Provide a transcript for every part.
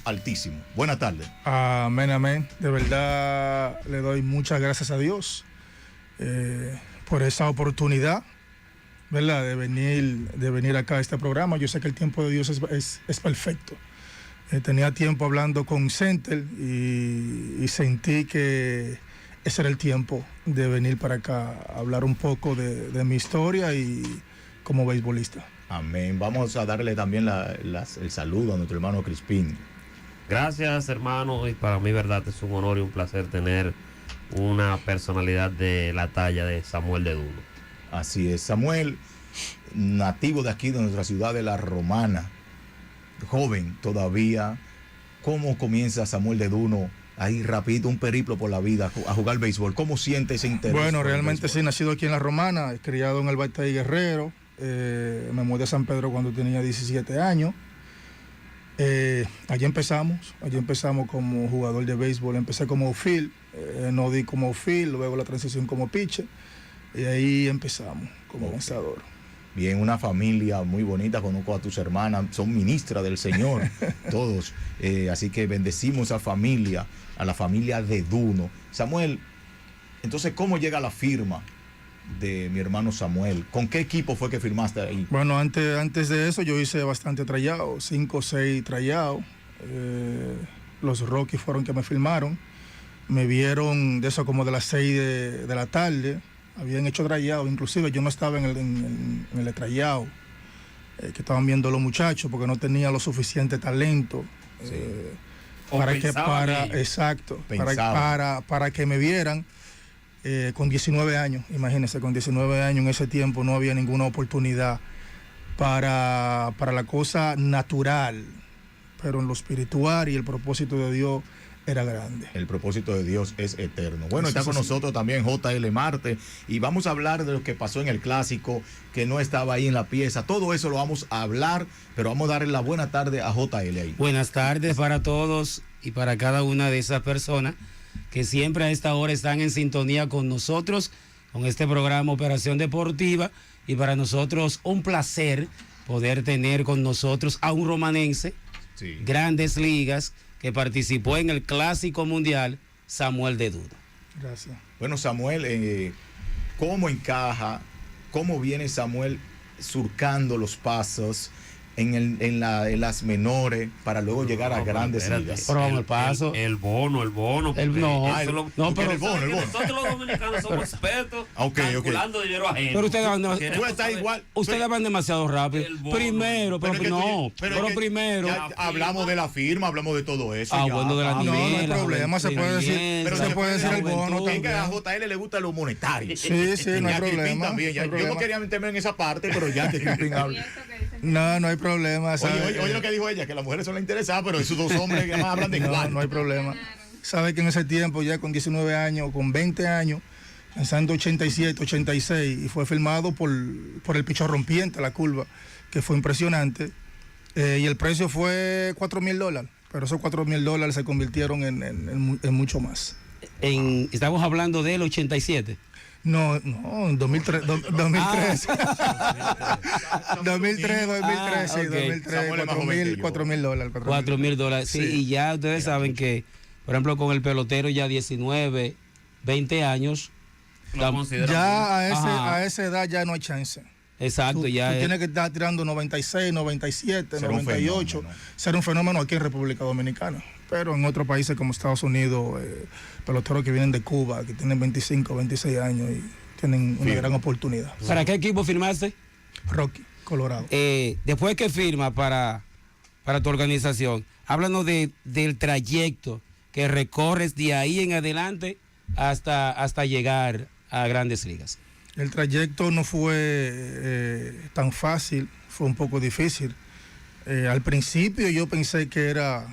altísimo. Buenas tardes. Amén, amén. De verdad le doy muchas gracias a Dios por esa oportunidad, ¿verdad? De venir acá a este programa. Yo sé que el tiempo de Dios es perfecto. Tenía tiempo hablando con Center y sentí que ese era el tiempo de venir para acá a hablar un poco de mi historia y como beisbolista. Amén. Vamos a darle también el saludo a nuestro hermano Crispín. Gracias, hermano, y para mí, verdad, es un honor y un placer tener una personalidad de la talla de Samuel de Duno. Así es, Samuel, nativo de aquí, de nuestra ciudad de La Romana, joven todavía. ¿Cómo comienza Samuel de Duno ahí rapidito, un periplo por la vida, a jugar béisbol? ¿Cómo siente ese interés? Bueno, realmente sí, nacido aquí en La Romana, criado en el Batey Guerrero. Me mudé a San Pedro cuando tenía 17 años. Allí empezamos como jugador de béisbol. Empecé como outfield, no di como outfield, luego la transición como pitcher, y ahí empezamos como lanzador. Bien, una familia muy bonita, conozco a tus hermanas, son ministras del Señor, todos, así que bendecimos a la familia de Duno. Samuel, entonces, ¿cómo llega la firma de mi hermano Samuel? ¿Con qué equipo fue que firmaste ahí? Bueno, antes de eso yo hice bastante tryout, 5 o 6 tryout. Los Rockies fueron que me firmaron. Me vieron de eso como de las 6 de la tarde. Habían hecho tryout, inclusive yo no estaba en el tryout, que estaban viendo los muchachos porque no tenía lo suficiente talento. Sí. Para que me vieran. Con 19 años, imagínense, con 19 años en ese tiempo no había ninguna oportunidad para la cosa natural, pero en lo espiritual y el propósito de Dios era grande. El propósito de Dios es eterno. Bueno, está con nosotros también JL Marte y vamos a hablar de lo que pasó en el clásico, que no estaba ahí en la pieza. Todo eso lo vamos a hablar, pero vamos a darle la buena tarde a JL ahí. Buenas tardes para todos y para cada una de esas personas que siempre a esta hora están en sintonía con nosotros, con este programa Operación Deportiva, y para nosotros un placer poder tener con nosotros a un romanense, sí, Grandes Ligas, que participó en el Clásico Mundial, Samuel de Duno. Gracias. Bueno, Samuel, ¿cómo encaja, cómo viene Samuel surcando los pasos en las menores para luego llegar a Grandes Ligas? Pero vamos al paso. El bono. El bono. Pero el bono. Nosotros los dominicanos somos expertos calculando dinero ajeno. Pero ustedes van demasiado rápido. Primero, primero. Hablamos de la firma, hablamos de todo eso. Bueno, de la no hay problema, se puede decir. Pero se puede decir el bono también. A JL le gusta lo monetario. Sí, no hay problema. Yo no quería meterme en esa parte, pero ya que Crispín habla. No hay problema. Oye lo que dijo ella, que las mujeres son las interesadas, pero esos dos hombres que más hablan de igual. No hay problema. Sabe que en ese tiempo, ya con 19 años, con 20 años, lanzando 87, 86, y fue firmado por el pichón rompiente, la curva, que fue impresionante. Y el precio fue $4,000, pero esos $4,000 se convirtieron en mucho más. Estamos hablando del 87. No, en 2003. 2003, $4,000. $4,000, sí. Y ya ustedes saben que, por ejemplo, con el pelotero ya 19, 20 años. Ya a esa edad ya no hay chance. Exacto, tú tienes que estar tirando 96, 97, 98. Ser un fenómeno aquí en República Dominicana. Pero en otros países como Estados Unidos, peloteros que vienen de Cuba, que tienen 25, 26 años y tienen una gran oportunidad. ¿Para qué equipo firmaste? Rocky, Colorado. Después que firma para tu organización, háblanos del trayecto que recorres de ahí en adelante hasta llegar a Grandes Ligas. El trayecto no fue tan fácil, fue un poco difícil. Al principio yo pensé que era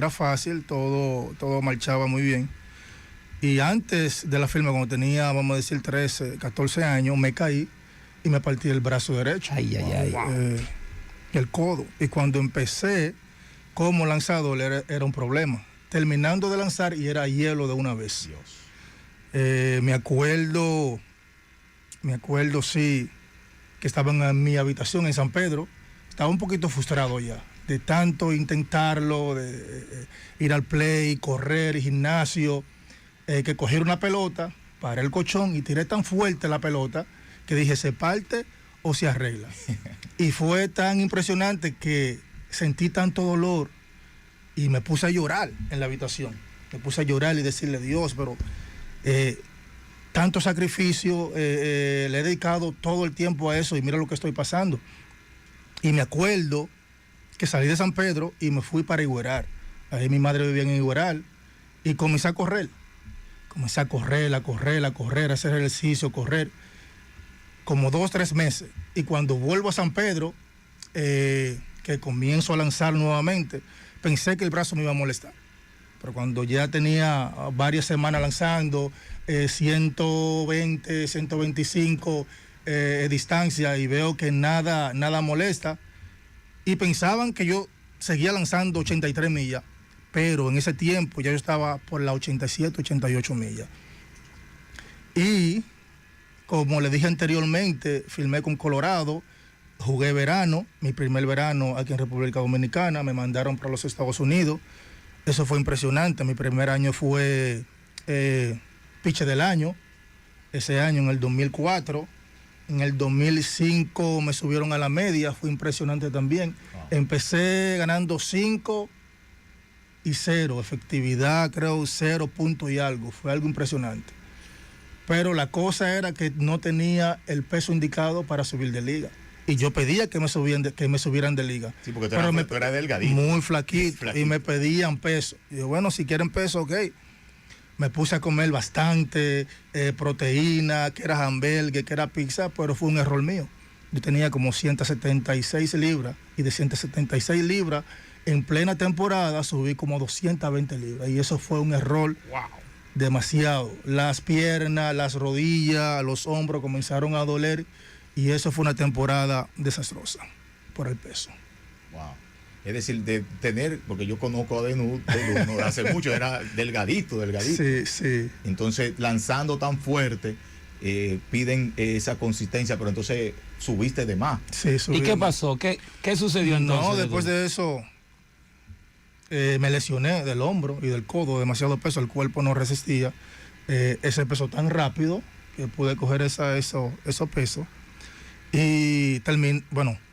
fácil, todo marchaba muy bien. Y antes de la firma, cuando tenía, vamos a decir, 13, 14 años, me caí y me partí el brazo derecho. El codo. Y cuando empecé como lanzador era un problema. Terminando de lanzar y era hielo de una vez. Me acuerdo, sí, que estaba en mi habitación en San Pedro. Estaba un poquito frustrado ya de tanto intentarlo, de ir al play, correr, gimnasio, que coger una pelota, paré el colchón y tiré tan fuerte la pelota que dije, ¿se parte o se arregla? Y fue tan impresionante que sentí tanto dolor y me puse a llorar en la habitación. Me puse a llorar y decirle, Dios, pero tanto sacrificio, le he dedicado todo el tiempo a eso y mira lo que estoy pasando. Y me acuerdo que salí de San Pedro y me fui para Higueral. Ahí mi madre vivía en Higueral y comencé a correr. Comencé a correr, a hacer ejercicio, correr, como 2 o 3 meses. Y cuando vuelvo a San Pedro, que comienzo a lanzar nuevamente, pensé que el brazo me iba a molestar. Pero cuando ya tenía varias semanas lanzando, 120, 125 distancia y veo que nada molesta, y pensaban que yo seguía lanzando 83 millas, pero en ese tiempo ya yo estaba por las 87, 88 millas. Y como le dije anteriormente, filmé con Colorado, jugué verano, mi primer verano aquí en República Dominicana, me mandaron para los Estados Unidos. Eso fue impresionante. Mi primer año fue pitcher del año, ese año en el 2004. En el 2005 me subieron a la media, fue impresionante también. Empecé ganando 5-0, efectividad creo 0 puntos y algo, fue algo impresionante. Pero la cosa era que no tenía el peso indicado para subir de liga. Y yo pedía que me subieran de liga. Sí, porque tú eras delgadito. Muy flaquito, y me pedían peso. Y yo, bueno, si quieren peso, ok. Me puse a comer bastante, proteína, que era hamburgues, que era pizza, pero fue un error mío. Yo tenía como 176 libras, y de 176 libras, en plena temporada, subí como 220 libras. Y eso fue un error. Wow. Demasiado. Las piernas, las rodillas, los hombros comenzaron a doler. Y eso fue una temporada desastrosa por el peso. Wow. Es decir, de tener, porque yo conozco a Denuno hace mucho, era delgadito. Sí, sí. Entonces, lanzando tan fuerte, piden esa consistencia, pero entonces subiste de más. Sí, subí. ¿Y qué pasó? ¿Qué sucedió entonces? No, después de eso me lesioné del hombro y del codo, demasiado peso, el cuerpo no resistía ese peso tan rápido que pude coger esos pesos. Y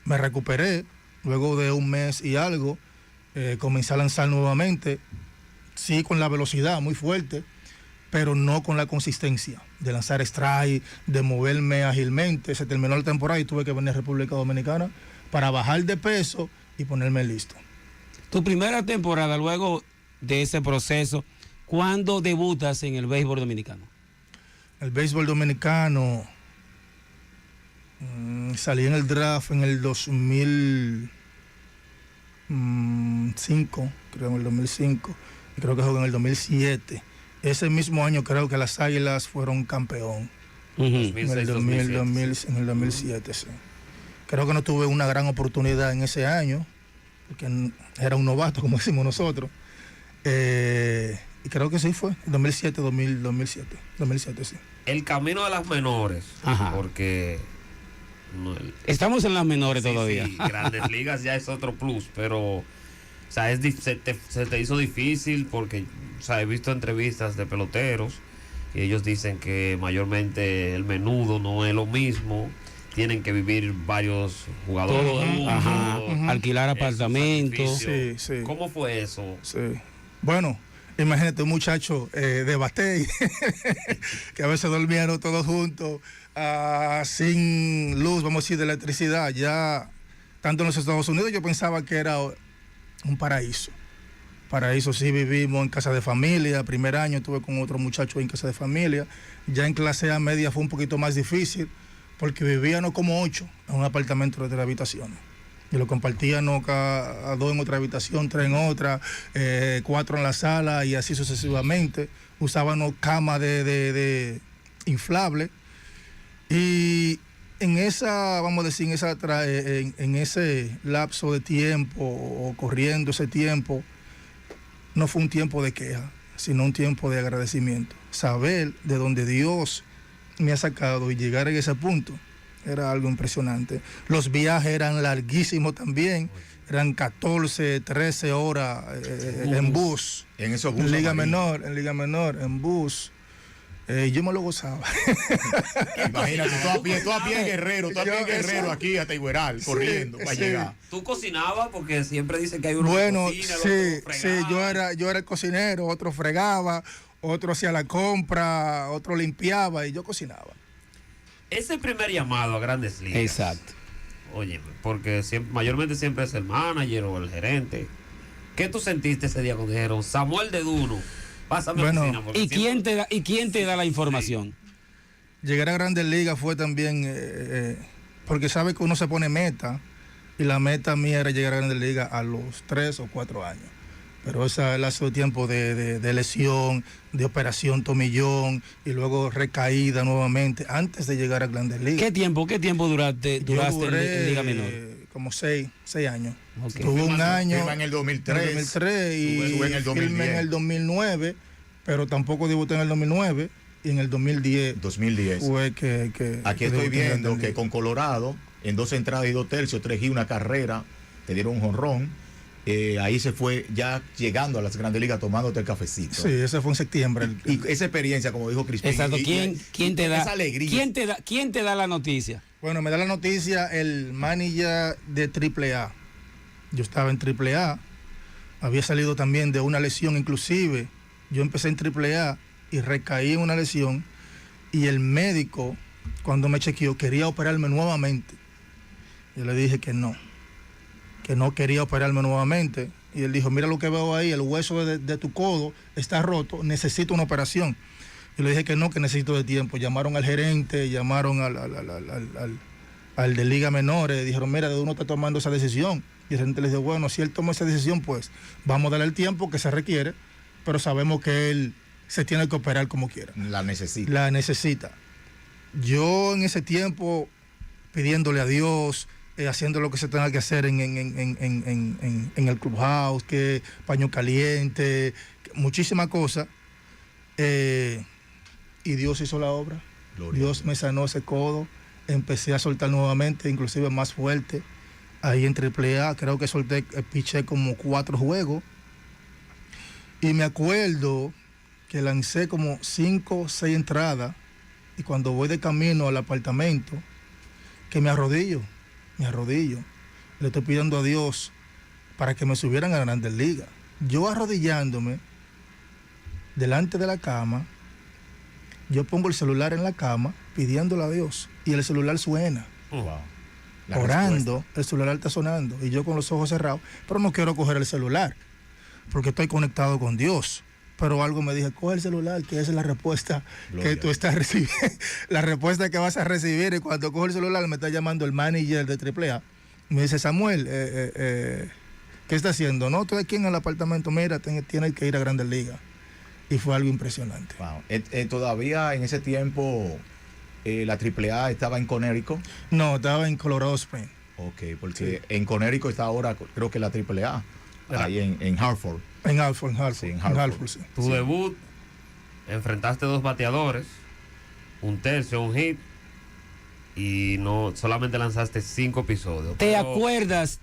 me recuperé, luego de un mes y algo, comencé a lanzar nuevamente, sí con la velocidad muy fuerte, pero no con la consistencia de lanzar strike, de moverme ágilmente. Se terminó la temporada y tuve que venir a República Dominicana para bajar de peso y ponerme listo. Tu primera temporada, luego de ese proceso, ¿cuándo debutas en el béisbol dominicano? El béisbol dominicano... salí en el draft en el 2005, creo en el 2005, y creo que jugué en el 2007. Ese mismo año creo que las Águilas fueron campeón. En el 2007, sí. Creo que no tuve una gran oportunidad en ese año, porque era un novato, como decimos nosotros. Y creo que sí fue, 2007, sí. El camino de las menores, Ajá. porque... Estamos en las menores todavía. Sí, Grandes Ligas ya es otro plus, pero o sea, se te hizo difícil porque, o sea, he visto entrevistas de peloteros y ellos dicen que mayormente el menudo no es lo mismo, tienen que vivir varios jugadores. Todo, alquilar apartamentos. Sí, sí. ¿Cómo fue eso? Sí. Bueno, imagínate un muchacho de Batey que a veces dormían todos juntos, sin luz, vamos a decir, de electricidad. Ya, tanto en los Estados Unidos, yo pensaba que era un paraíso. Paraíso, sí, vivimos en casa de familia. Primer año estuve con otro muchacho en casa de familia. Ya en clase A media fue un poquito más difícil, porque vivíamos como 8 en un apartamento de 3 habitaciones. Y lo compartíamos a 2 en otra habitación, 3 en otra, 4 en la sala y así sucesivamente. Usábamos cama de inflable. Y en esa, vamos a decir, en ese lapso de tiempo, o corriendo ese tiempo, no fue un tiempo de queja, sino un tiempo de agradecimiento. Saber de dónde Dios me ha sacado y llegar a ese punto era algo impresionante. Los viajes eran larguísimos también. eran 14, 13 horas en bus. En esos buses En Liga amarillos. Menor, en bus. Yo me lo gozaba. Imagínate, tú a pie en Guerrero, tú a pie en Guerrero aquí hasta Igueral, corriendo para llegar. ¿Tú cocinabas? Porque siempre dicen que hay uno Bueno, que cocina, el sí, otro sí, fregaba. yo era el cocinero, otro fregaba, otro hacía la compra, otro limpiaba y yo cocinaba. Ese primer llamado a Grandes Ligas. Exacto. Oye, porque mayormente siempre es el manager o el gerente. ¿Qué tú sentiste ese día cuando dijeron Samuel de Duno? Pásame Bueno, a la oficina. porque ¿Y quién siempre- te da la información? Llegar a Grandes Ligas fue también, porque sabe que uno se pone meta, y la meta mía era llegar a Grandes Ligas a los 3 o 4 años. Pero ese lazo de tiempo de lesión, de operación tomillón, y luego recaída nuevamente, antes de llegar a Grandes Ligas. ¿Qué tiempo duraste Yo en duré, Liga Menor? como 6 años. Ok. Tuve un año Firma en el 2003. en el 2003 y Sube en el 2010. firmé en el 2009, pero tampoco debuté en el 2009, y en el 2010 2010. fue que Aquí que estoy debuté en viendo Grandes que Ligas. con Colorado, en 2 entradas y 2 tercios, 3 y una carrera, te dieron un jonrón. Ahí se fue ya llegando a las Grandes Ligas tomándote el cafecito. Sí, ese fue en septiembre. Y esa experiencia, como dijo Crispín. Exacto. y- ¿Quién te da? Esa alegría. ¿Quién te da la noticia? Bueno, me da la noticia el manager de AAA. Yo estaba en AAA, había salido también de una lesión inclusive. Yo empecé en AAA y recaí en una lesión, y el médico, cuando me chequeó, quería operarme nuevamente. Yo le dije que no quería operarme nuevamente. Y él dijo, mira lo que veo ahí, el hueso de tu codo está roto, necesito una operación. Yo le dije que no, que necesito de tiempo. Llamaron al gerente, llamaron al de Liga Menores, dijeron, mira, de uno está tomando esa decisión. Y el gerente le dijo, bueno, si él toma esa decisión, pues vamos a darle el tiempo que se requiere, pero sabemos que él se tiene que operar como quiera. La necesita. La necesita. Yo en ese tiempo, pidiéndole a Dios, haciendo lo que se tenga que hacer en el clubhouse, que paño caliente, muchísimas cosas. Y Dios hizo la obra. Gloria Dios a me sanó ese codo. Empecé a soltar nuevamente, inclusive más fuerte. Ahí en AAA, creo que solté, piché como 4 juegos. Y me acuerdo que lancé como 5 o 6 entradas. Y cuando voy de camino al apartamento, que me arrodillo. Le estoy pidiendo a Dios para que me subieran a Grandes Ligas. Yo arrodillándome delante de la cama, yo pongo el celular en la cama pidiéndole a Dios, y el celular suena. Wow. La Orando, el celular está sonando y yo con los ojos cerrados, pero no quiero coger el celular porque estoy conectado con Dios. Pero algo me dije, coge el celular, que esa es la respuesta Gloria. que tú estás recibiendo, la respuesta que vas a recibir. Y cuando cojo el celular me está llamando el manager de AAA. Me dice, Samuel, ¿qué está haciendo? No, estoy aquí en el apartamento, mira, tienes que ir a Grandes Ligas. Y fue algo impresionante. Wow. Todavía en ese tiempo la AAA estaba en Connecticut. No, estaba en Colorado Springs. Ok, porque en Connecticut está ahora, creo que la AAA, ahí en Hartford. En Hartford, Sí, en en Hartford. Hartford, sí. Tu debut, enfrentaste 2 bateadores, un tercio, un hit, y no solamente lanzaste 5 episodios. ¿Te Pero- acuerdas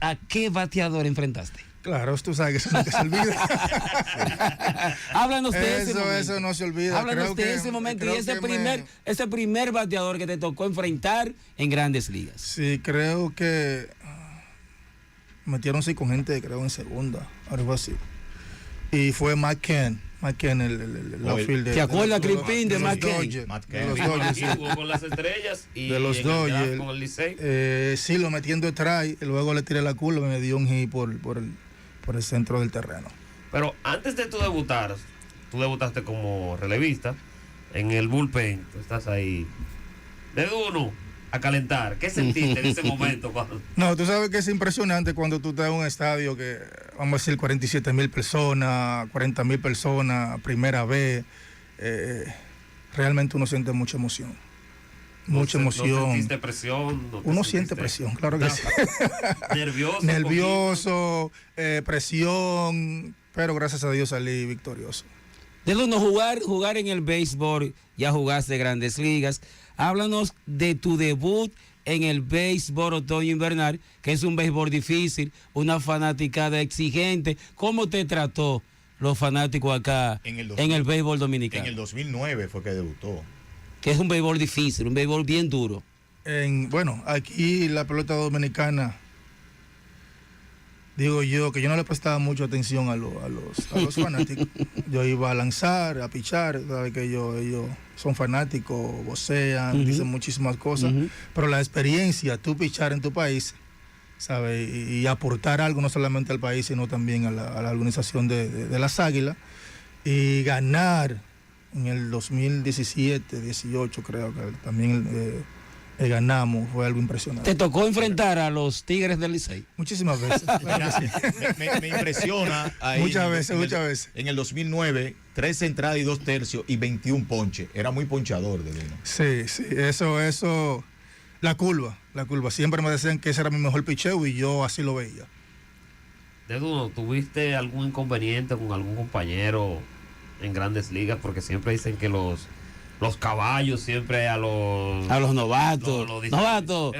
a qué bateador enfrentaste? Claro, tú sabes que eso nunca se olvida. Háblanos de ese momento. Eso no se olvida. Háblanos Creo de que- ese momento y creo ese que ese primer bateador que te tocó enfrentar en Grandes Ligas. Sí, creo que metieron 5 gente, creo, en segunda, algo así. Y fue Matt Kent, el outfielder. ¿Te acuerdas, de los- Crispín, de los Matt Kent? Dodgers, Matt de Kent. los Vino Dodgers, aquí, sí. jugó con las estrellas y De los en el draft Dodgers. con el Licey. Sí, lo metiendo strike, y luego le tiré la curva y me dio un hit por el centro del terreno. Pero antes de tú debutar, tú debutaste como relevista en el bullpen. Tú estás ahí de uno a calentar. ¿Qué sentiste en ese momento? Cuando... No, tú sabes que es impresionante cuando tú estás en un estadio que, vamos a decir, 47,000 personas, 40,000 personas, primera vez. Realmente uno siente mucha emoción. Mucha ¿No emoción. sentiste presión? ¿No te Uno sentiste- siente presión, claro que No. sí. Nervioso. un Nervioso, presión, pero gracias a Dios salí victorioso. De uno jugar en el béisbol, ya jugaste Grandes Ligas. Háblanos de tu debut en el béisbol otoño invernal, que es un béisbol difícil, una fanaticada exigente. ¿Cómo te trató los fanáticos acá en el béisbol dominicano? En el 2009 fue que debutó. Que es un béisbol difícil, un béisbol bien duro. Bueno, aquí la pelota dominicana, digo yo, que yo no le prestaba mucha atención a los fanáticos. Yo iba a lanzar, a pichar, sabes que ellos son fanáticos, vocean, dicen muchísimas cosas, pero la experiencia, tú pichar en tu país, ¿sabes? Y aportar algo no solamente al país, sino también a la organización de las Águilas, y ganar en el 2017, 18 creo que también ganamos, fue algo impresionante. ¿Te tocó enfrentar a los Tigres del Licey? Muchísimas veces. Mira, me impresiona ahí. Muchas veces. En el 2009, 13 entradas y 2 tercios y 21 ponches. Era muy ponchador de Duno. Sí, eso. La curva. Siempre me decían que ese era mi mejor picheo y yo así lo veía. De Duno, ¿tuviste algún inconveniente con algún compañero en Grandes Ligas? Porque siempre dicen que los caballos siempre a los novatos. Novatos.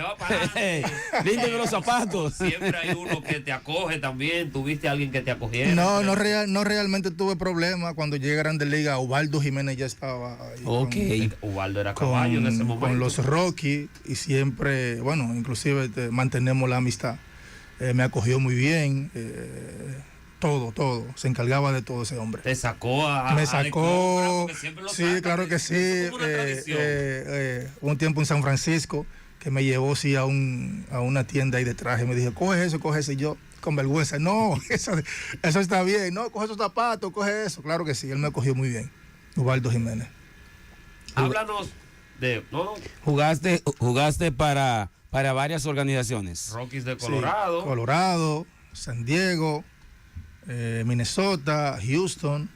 Límpiame los zapatos. Siempre hay uno que te acoge también. ¿Tuviste a alguien que te acogiera? No realmente tuve problema. Cuando llegué a Grandes Ligas, Ubaldo Jiménez ya estaba ahí. Ok. Ubaldo era caballo en ese momento. Con los Rockies y siempre, bueno, inclusive mantenemos la amistad. Me acogió muy bien. Todo, se encargaba de todo ese hombre. Te sacó Me sacó, sí, claro que sí. Un tiempo en San Francisco que me llevó a una tienda ahí de traje, me dijo, coge eso, y yo con vergüenza, no, eso está bien, no, coge esos zapatos, coge eso, claro que sí, él me acogió muy bien, Ubaldo Jiménez. Háblanos de... Jugaste para varias organizaciones. Rockies de Colorado. Sí, Colorado, San Diego, Minnesota, Houston,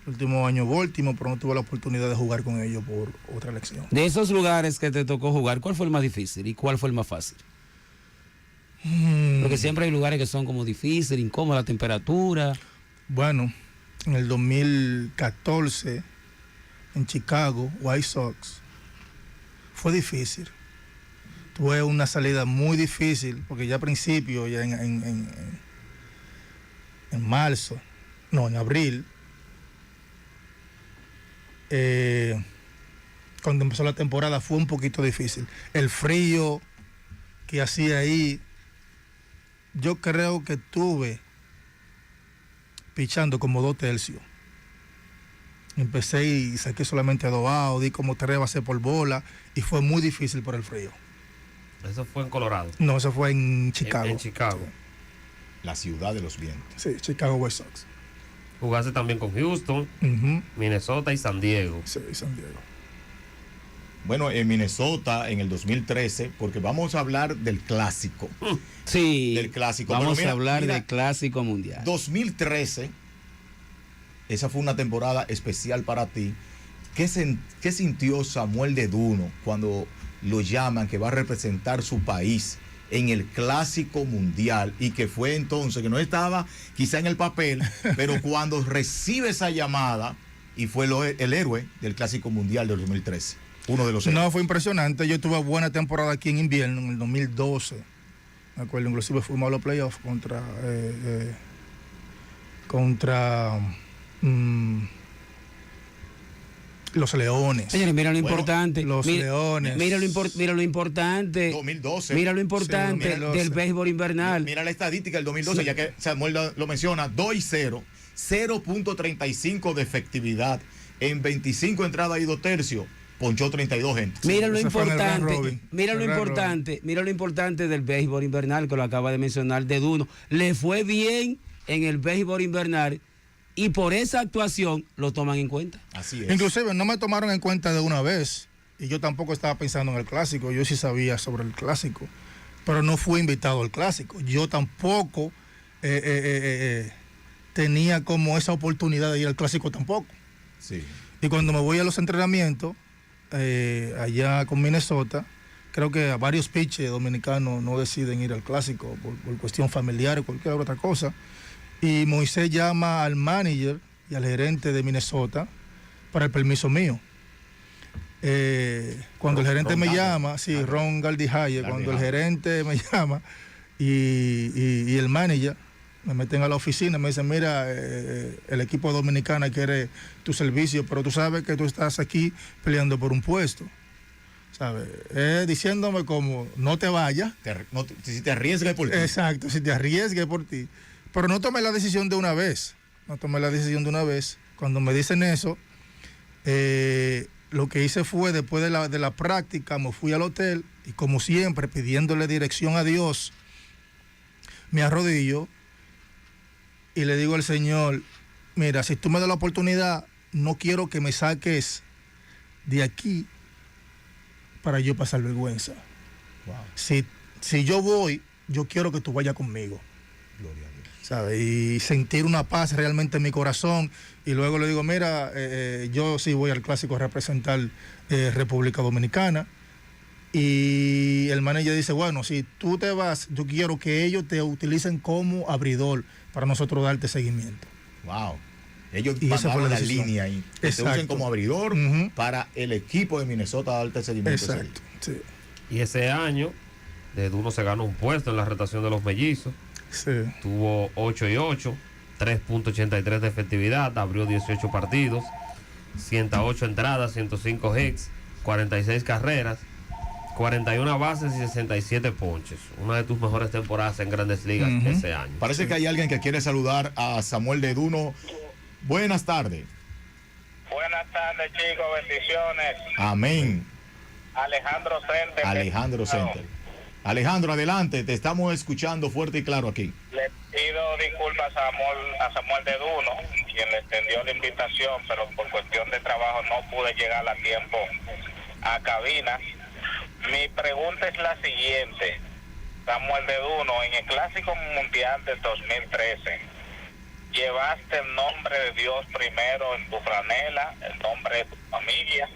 el último año Baltimore, pero no tuve la oportunidad de jugar con ellos por otra elección. De esos lugares que te tocó jugar, ¿cuál fue el más difícil y cuál fue el más fácil? Porque siempre hay lugares que son como difíciles, incómoda la temperatura. Bueno, en el 2014 en Chicago, White Sox, fue difícil. Tuve una salida muy difícil porque ya a principio, ya en marzo, no, en abril, cuando empezó la temporada fue un poquito difícil. El frío que hacía ahí, yo creo que tuve pichando como 2 tercios. Empecé y saqué solamente adobado, di como 3 bases por bola y fue muy difícil por el frío. ¿Eso fue en Colorado? No, eso fue en Chicago. En Chicago. Sí. La ciudad de los vientos. Sí, Chicago White Sox. Jugaste también con Houston, Minnesota y San Diego. Sí, San Diego. Bueno, en Minnesota en el 2013, porque vamos a hablar del clásico. Sí, del clásico. Vamos a hablar del clásico mundial. 2013, esa fue una temporada especial para ti. ¿Qué sintió Samuel de Duno cuando lo llaman que va a representar su país en el clásico mundial y que fue entonces, que no estaba quizá en el papel, pero cuando recibe esa llamada y fue el héroe del clásico mundial del 2013? Uno de los héroes. No, fue impresionante. Yo tuve buena temporada aquí en invierno, en el 2012. Me acuerdo, inclusive fuimos a los playoffs contra los Leones. Señores, mira lo importante. Los Leones. Mira lo importante. 2012. Mira lo importante del béisbol invernal. Mira la estadística del 2012, ya que Samuel lo menciona, 2-0, 0.35 de efectividad en 25 entradas y 2 tercios. Ponchó 32 gente. Mira lo importante, mira lo importante del béisbol invernal, que lo acaba de mencionar de Duno. Le fue bien en el béisbol invernal y por esa actuación lo toman en cuenta. Así es. Inclusive no me tomaron en cuenta de una vez y yo tampoco estaba pensando en el clásico. Yo sí sabía sobre el clásico, pero no fui invitado al clásico. Yo tampoco tenía como esa oportunidad de ir al clásico tampoco. Sí. Y cuando me voy a los entrenamientos allá con Minnesota, creo que varios pitchers dominicanos no deciden ir al clásico por cuestión familiar o cualquier otra cosa. Y Moisés llama al manager y al gerente de Minnesota para el permiso mío. Cuando el gerente Ron me Galdi. llama, sí, Ron Galdijaye, cuando el gerente me llama y el manager me meten a la oficina, me dicen, mira, el equipo dominicano quiere tu servicio, pero tú sabes que tú estás aquí peleando por un puesto, ¿sabes? Diciéndome como, no te vayas. Si te arriesgas por ti. Exacto, si te arriesgues por ti. Pero no tomé la decisión de una vez. Cuando me dicen eso, lo que hice fue, después de la práctica, me fui al hotel y como siempre, pidiéndole dirección a Dios, me arrodillo y le digo al Señor, mira, si tú me das la oportunidad, no quiero que me saques de aquí para yo pasar vergüenza. Wow. Si yo voy, yo quiero que tú vayas conmigo. Gloria a Dios. ¿Sabes? Y sentir una paz realmente en mi corazón. Y luego le digo, mira, yo sí voy al clásico a representar República Dominicana. Y el manager dice, bueno, si tú te vas, yo quiero que ellos te utilicen como abridor para nosotros darte seguimiento. Wow. Ellos Y esa fue mandaron la la decisión. línea ahí. Que se Exacto. usen como abridor para el equipo de Minnesota darte seguimiento. Exacto. Sí. Y ese año, de Duno se ganó un puesto en la rotación de los mellizos. Sí. Tuvo 8-8, 3.83 de efectividad, abrió 18 partidos, 108 entradas, 105 hits, 46 carreras, 41 bases y 67 ponches. Una de tus mejores temporadas en Grandes Ligas ese año. Parece que hay alguien que quiere saludar a Samuel de Duno. Buenas tardes. Buenas tardes, chicos, bendiciones. Amén. Alejandro Center. Alejandro Center. Alejandro, adelante, te estamos escuchando fuerte y claro aquí. Le pido disculpas a Samuel de Duno, quien le extendió la invitación, pero por cuestión de trabajo no pude llegar a tiempo a cabina. Mi pregunta es la siguiente. Samuel de Duno, en el Clásico Mundial del 2013, llevaste el nombre de Dios primero en tu franela, el nombre de tu familia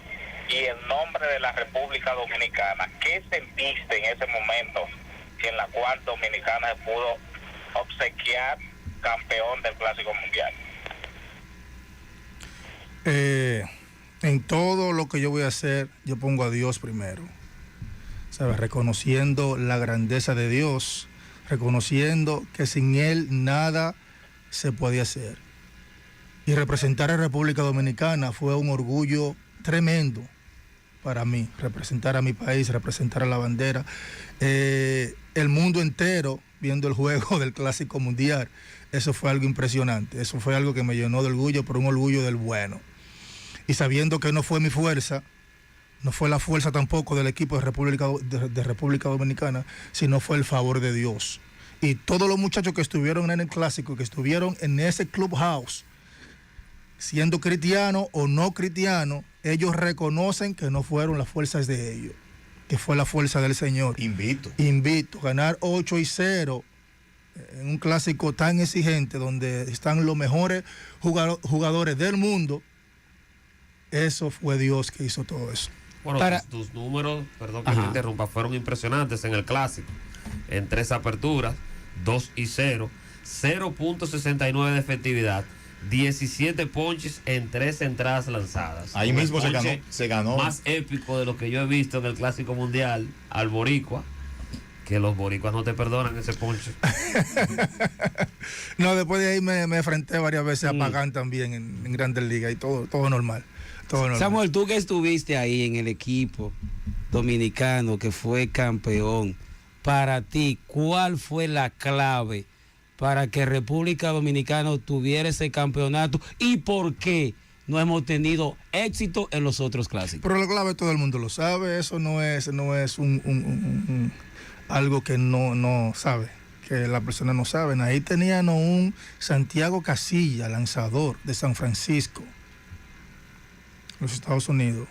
y el nombre de la República Dominicana. ¿Qué sentiste en ese momento en la cual Dominicana se pudo obsequiar campeón del Clásico Mundial? En todo lo que yo voy a hacer, yo pongo a Dios primero. ¿Sabes? Reconociendo la grandeza de Dios, reconociendo que sin Él nada se podía hacer. Y representar a República Dominicana fue un orgullo tremendo para mí, representar a mi país, representar a la bandera. El mundo entero viendo el juego del Clásico Mundial, eso fue algo impresionante, eso fue algo que me llenó de orgullo, pero un orgullo del bueno. Y sabiendo que no fue mi fuerza, no fue la fuerza tampoco del equipo de República Dominicana, sino fue el favor de Dios. Y todos los muchachos que estuvieron en el Clásico, que estuvieron en ese clubhouse, siendo cristiano o no cristiano, ellos reconocen que no fueron las fuerzas de ellos, que fue la fuerza del Señor. Invito, ganar 8-0 en un clásico tan exigente, donde están los mejores jugadores del mundo. Eso fue Dios que hizo todo eso. Bueno, tus números, perdón que te interrumpa, fueron impresionantes en el Clásico. En 3 aperturas, 2-0, 0.69 de efectividad, 17 ponches en 3 entradas lanzadas. Ahí mismo se ganó. Más épico de lo que yo he visto en el Clásico Mundial al boricua, que los boricuas no te perdonan ese ponche. No, después de ahí me enfrenté varias veces a Pagán también en Grandes Ligas y todo normal. Samuel, tú que estuviste ahí en el equipo dominicano que fue campeón, para ti, ¿cuál fue la clave para que República Dominicana tuviera ese campeonato y por qué no hemos tenido éxito en los otros clásicos? Pero la clave todo el mundo lo sabe, eso no es algo que no sabe, que la persona no sabe. Ahí tenían un Santiago Casilla, lanzador de San Francisco, los Estados Unidos.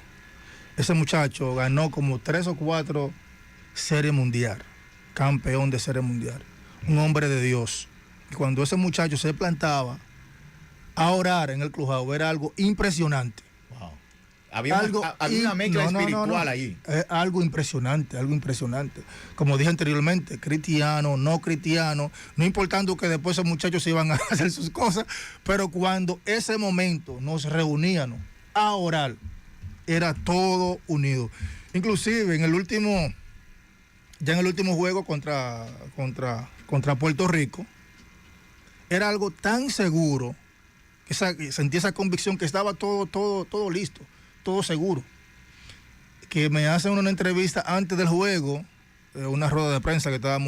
Ese muchacho ganó como 3 o 4 series mundial, campeón de serie mundial, un hombre de Dios. Y cuando ese muchacho se plantaba a orar en el clubhouse, era algo impresionante. Wow. Había una mezcla espiritual ahí. Algo impresionante. Como dije anteriormente, cristiano, no cristiano, no importando que después esos muchachos se iban a hacer sus cosas, pero cuando ese momento nos reuníamos a orar, era todo unido. Inclusive en el último juego contra Puerto Rico, era algo tan seguro, que sentí esa convicción que estaba todo listo, todo seguro. Que me hacen una entrevista antes del juego, una rueda de prensa que estaba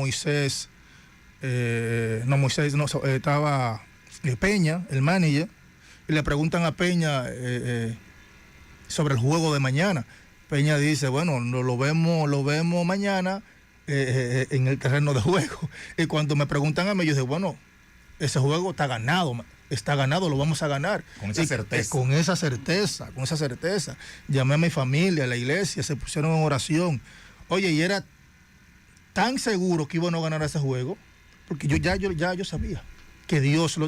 estaba Peña, el manager, y le preguntan a Peña sobre el juego de mañana. Peña dice, bueno, lo vemos mañana en el terreno de juego. Y cuando me preguntan a mí, yo digo, bueno, ese juego está ganado, lo vamos a ganar. Con esa certeza. Con esa certeza. Llamé a mi familia, a la iglesia, se pusieron en oración. Oye, y era tan seguro que iban a ganar ese juego, porque yo sabía que Dios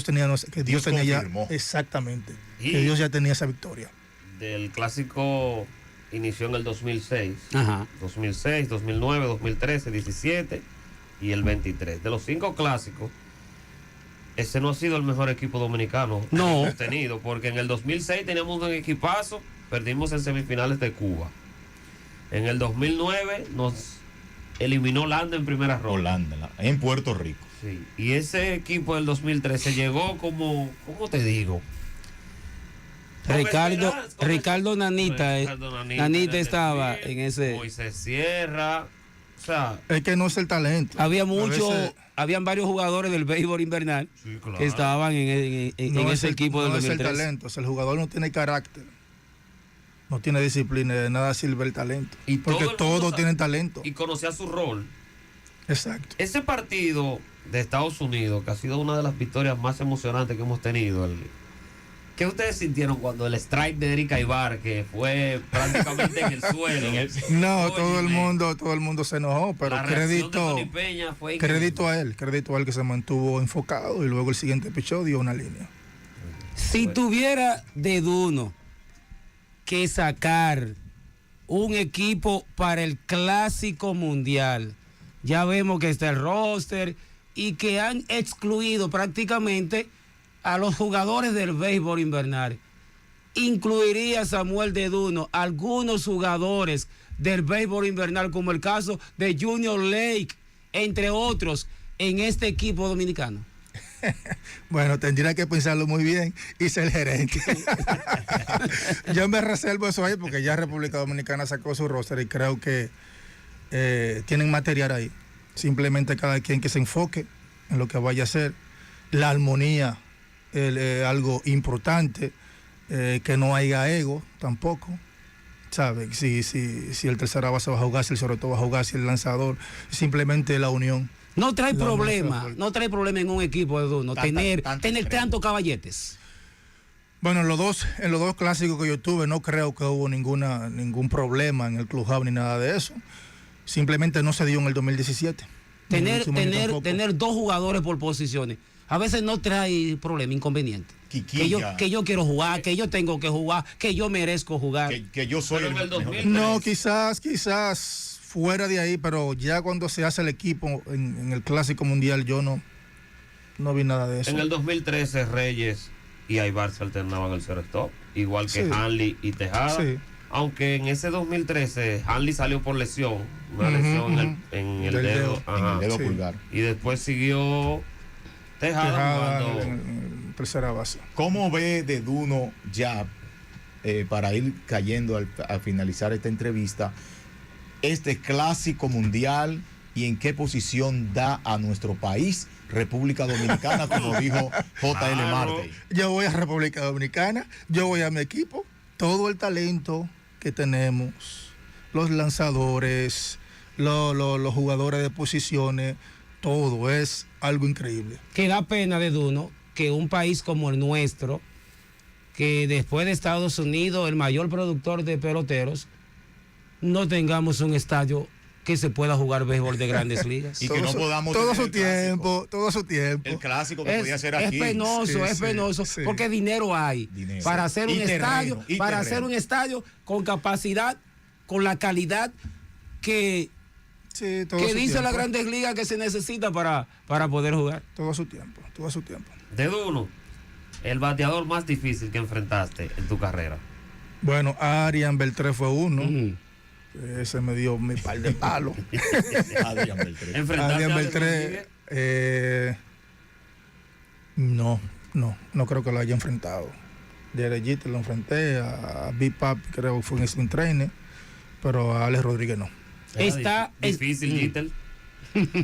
tenía ya, exactamente, y que Dios ya tenía esa victoria. Del clásico inició en el 2006, Ajá. 2006, 2009, 2013, 17 y el 23. De los 5 clásicos, ese no ha sido el mejor equipo dominicano que hemos tenido, porque en el 2006 teníamos un equipazo, perdimos en semifinales de Cuba. En el 2009 nos eliminó Holanda en primera ronda. Holanda, en Puerto Rico. Sí. Y ese equipo del 2013 llegó como, ¿cómo te digo? Ricardo Nanita estaba en ese. Moisés Sierra. O sea, es que no es el talento. Habían varios jugadores del béisbol invernal, sí, claro, que estaban en ese equipo del 2013. No es el talento, el jugador no tiene carácter, no tiene disciplina, de nada sirve el talento. Y porque todos tienen talento. Y conocía su rol. Exacto. Ese partido de Estados Unidos, que ha sido una de las victorias más emocionantes que hemos tenido, ¿qué ustedes sintieron cuando el strike de Eric Aybar, que fue prácticamente en el suelo? No, todo el mundo se enojó, pero crédito a él que se mantuvo enfocado y luego el siguiente pichó dio una línea. Si tuviera de Duno que sacar un equipo para el Clásico Mundial, ya vemos que está el roster y que han excluido prácticamente a los jugadores del béisbol invernal. Incluiría Samuel de Duno algunos jugadores del béisbol invernal, como el caso de Junior Lake, entre otros, en este equipo dominicano. Bueno, tendría que pensarlo muy bien y ser gerente. Yo me reservo eso ahí porque ya República Dominicana sacó su roster y creo que tienen material ahí. Simplemente cada quien que se enfoque en lo que vaya a hacer. La armonía, algo importante, que no haya ego tampoco. ¿Sabes? Si el tercera base va a jugar, si el sobre todo va a jugar, si el lanzador, simplemente la unión. No trae problema en un equipo de Duno tener tantos caballetes. Bueno, en los dos clásicos que yo tuve no creo que hubo ningún problema en el clubhouse ni nada de eso. Simplemente no se dio en el 2017. Tener dos jugadores por posiciones a veces no trae problema, inconveniente. Que yo quiero jugar, que yo tengo que jugar, que yo merezco jugar. Que yo soy el mejor. No, quizás fuera de ahí, pero ya cuando se hace el equipo en el Clásico Mundial yo no vi nada de eso. En el 2013 Reyes y Aybar se alternaban el shortstop, igual que Hanley y Tejada. Sí. Aunque en ese 2013 Hanley salió por lesión, una lesión en el dedo. En el dedo pulgar. Y después siguió Tejada jugando en tercera base. ¿Cómo ve de Duno ya, para ir cayendo al finalizar esta entrevista, este Clásico Mundial y en qué posición da a nuestro país, República Dominicana, como dijo J.L. Marte? Yo voy a República Dominicana, yo voy a mi equipo, todo el talento que tenemos, los lanzadores, los jugadores de posiciones, todo es algo increíble. Que da pena de Duno que un país como el nuestro, que después de Estados Unidos, el mayor productor de peloteros, no tengamos un estadio que se pueda jugar béisbol de Grandes Ligas. Y que no podamos todo su tiempo. El clásico que podía ser aquí. Es penoso, sí. Porque dinero hay para hacer un estadio, hacer un estadio con capacidad, con la calidad que dice la Grandes Ligas que se necesita para poder jugar. Todo a su tiempo. De Duno, el bateador más difícil que enfrentaste en tu carrera. Bueno, Arian Beltré fue uno. Mm. Ese me dio mi par de palos. Adrián Beltré. Enfrentarse Arian a Beltré, no creo que lo haya enfrentado. Derek Jeter lo enfrenté, a Big Papi creo que fue en Spin Trainer, pero a Alex Rodríguez no. Está difícil, Jeter.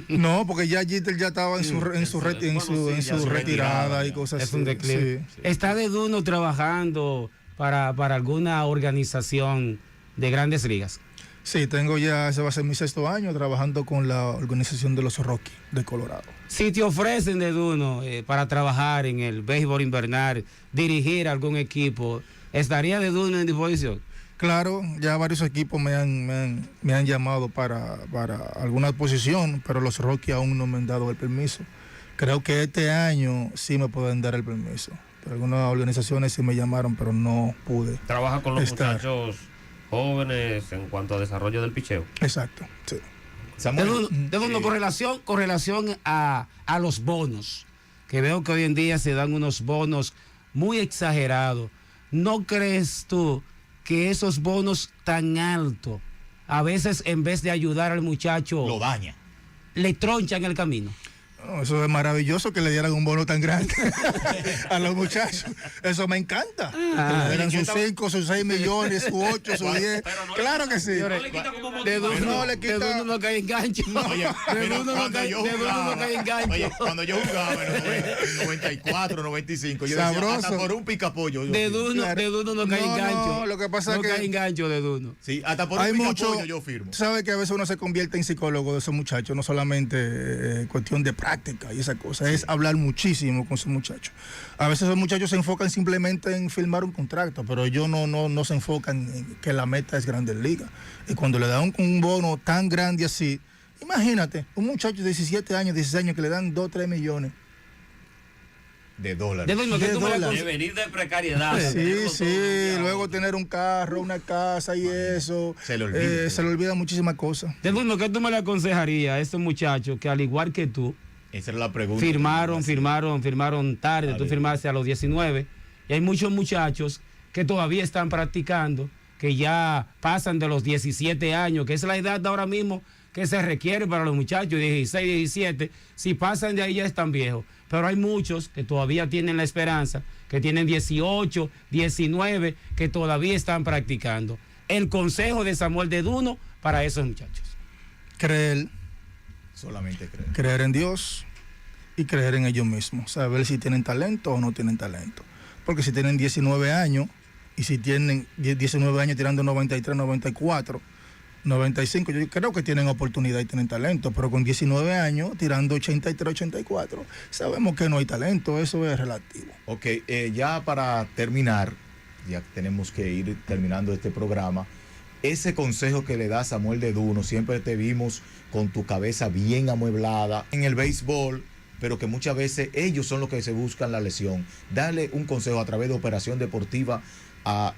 No, porque ya Jeter ya estaba en su retirada y cosas es así. un declive. Sí. ¿Está de Duno trabajando para alguna organización de Grandes Ligas? Sí, tengo ya, ese va a ser mi 6º año trabajando con la organización de los Rockies de Colorado. Si te ofrecen de Duno para trabajar en el béisbol invernal, dirigir algún equipo, ¿estaría de Duno en disposición? Claro, ya varios equipos me han llamado para alguna posición, pero los Rockies aún no me han dado el permiso. Creo que este año sí me pueden dar el permiso. Algunas organizaciones sí me llamaron, pero no pude. Trabaja con los estar. muchachos jóvenes en cuanto a desarrollo del picheo. Exacto, sí. Samuel, De Duno, con relación a los bonos, que veo que hoy en día se dan unos bonos muy exagerados. ¿No crees tú que esos bonos tan altos, a veces en vez de ayudar al muchacho, lo daña. le tronchan el camino? No, eso es maravilloso que le dieran un bono tan grande a los muchachos. Eso me encanta. Que le dieran sus 5, sus 6 millones, sus 8, sus 10. Claro que sí. No le quita como De motivación. No le De quita. Duno no cae engancho. Oye, De pero Duno no cuando cae yo de Duno no jugaba, cae engancho. oye, cuando yo jugaba en el 94, 95, yo decía, Sabroso. hasta por un picapollo. yo De firmo. Duno, Claro. de Duno no cae No, engancho. no, lo que pasa no es que- cae engancho de Duno. Sí, hasta por Hay un picapollo mucho, yo firmo. tú sabes que a veces uno se convierte en psicólogo de esos muchachos, no solamente cuestión de práctica y esa cosa, es hablar muchísimo con esos muchachos. A veces esos muchachos se enfocan simplemente en firmar un contrato, pero ellos no se enfocan en que la meta es Grandes Ligas. Y cuando le dan un bono tan grande así, imagínate, un muchacho de 17 años, 16 años que le dan 2, 3 millones. De dólares. De Duno, que De tú me la dólares. De venir de precariedad. Sí, tenerlo sí, todo bloqueado. luego tener un carro, una casa y eso. Se le olvida. Se le olvida muchísimas cosas. De Duno, ¿qué tú me le aconsejarías a estos muchachos que al igual que tú, Esa era la pregunta. firmaron tarde, tú Tarde. firmaste a los 19, y hay muchos muchachos que todavía están practicando, que ya pasan de los 17 años, que es la edad de ahora mismo que se requiere para los muchachos, 16, 17, si pasan de ahí ya están viejos, pero hay muchos que todavía tienen la esperanza, que tienen 18, 19, que todavía están practicando. El consejo de Samuel de Duno para esos muchachos. Creer Solamente creo. creer en Dios y creer en ellos mismos, saber si tienen talento o no tienen talento. Porque si tienen 19 años y si tienen 19 años tirando 93, 94, 95, yo creo que tienen oportunidad y tienen talento, pero con 19 años tirando 83, 84, sabemos que no hay talento, eso es relativo. Ok, ya para terminar, ya tenemos que ir terminando este programa. Ese consejo que le da Samuel de Duno, siempre te vimos con tu cabeza bien amueblada en el béisbol, pero que muchas veces ellos son los que se buscan la lesión. Dale un consejo a través de Operación Deportiva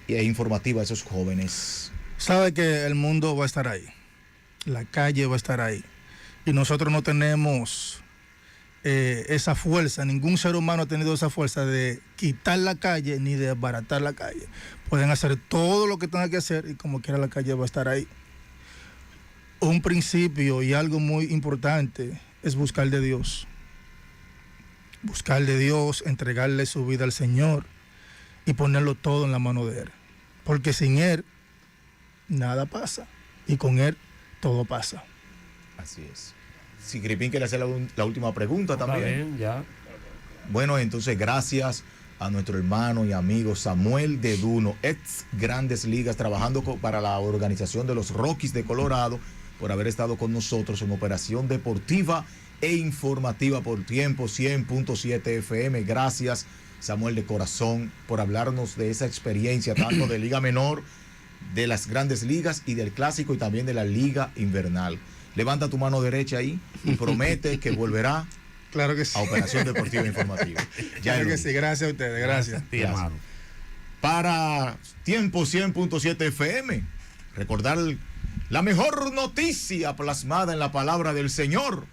e informativa a esos jóvenes. Sabe que el mundo va a estar ahí, la calle va a estar ahí, y nosotros no tenemos esa fuerza, ningún ser humano ha tenido esa fuerza de quitar la calle ni de abaratar la calle. Pueden hacer todo lo que tengan que hacer y como quiera la calle va a estar ahí. Un principio y algo muy importante es buscar de Dios. Buscar de Dios, entregarle su vida al Señor y ponerlo todo en la mano de Él. Porque sin Él nada pasa y con Él todo pasa. Así es. Si Gripín quiere hacer la última pregunta Está también. bien, ya. Bueno, entonces gracias a nuestro hermano y amigo Samuel de Duno, ex Grandes Ligas, trabajando para la organización de los Rockies de Colorado, por haber estado con nosotros en Operación Deportiva e Informativa por Tiempo 100.7 FM. Gracias, Samuel, de corazón, por hablarnos de esa experiencia, tanto de Liga Menor, de las Grandes Ligas y del Clásico y también de la Liga Invernal. Levanta tu mano derecha ahí y promete que volverá Claro que sí. a Operación Deportiva e Informativa. Ya Claro lo que vi. sí, gracias a ustedes, gracias. Sí, Gracias. hermano. Para Tiempo 100.7 FM, recordar la mejor noticia plasmada en la palabra del Señor,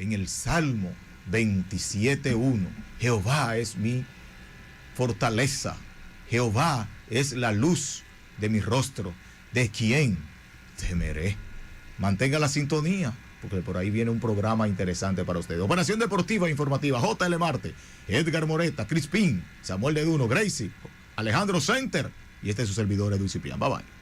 en el Salmo 27.1. Jehová es mi fortaleza, Jehová es la luz de mi rostro. ¿De quién temeré? Mantenga la sintonía, porque por ahí viene un programa interesante para ustedes. Operación Deportiva e Informativa, JL Marte, Edgar Moreta, Crispín, Samuel de Duno, Gracie, Alejandro Center, y este es su servidor Edu Ciprián. Bye bye.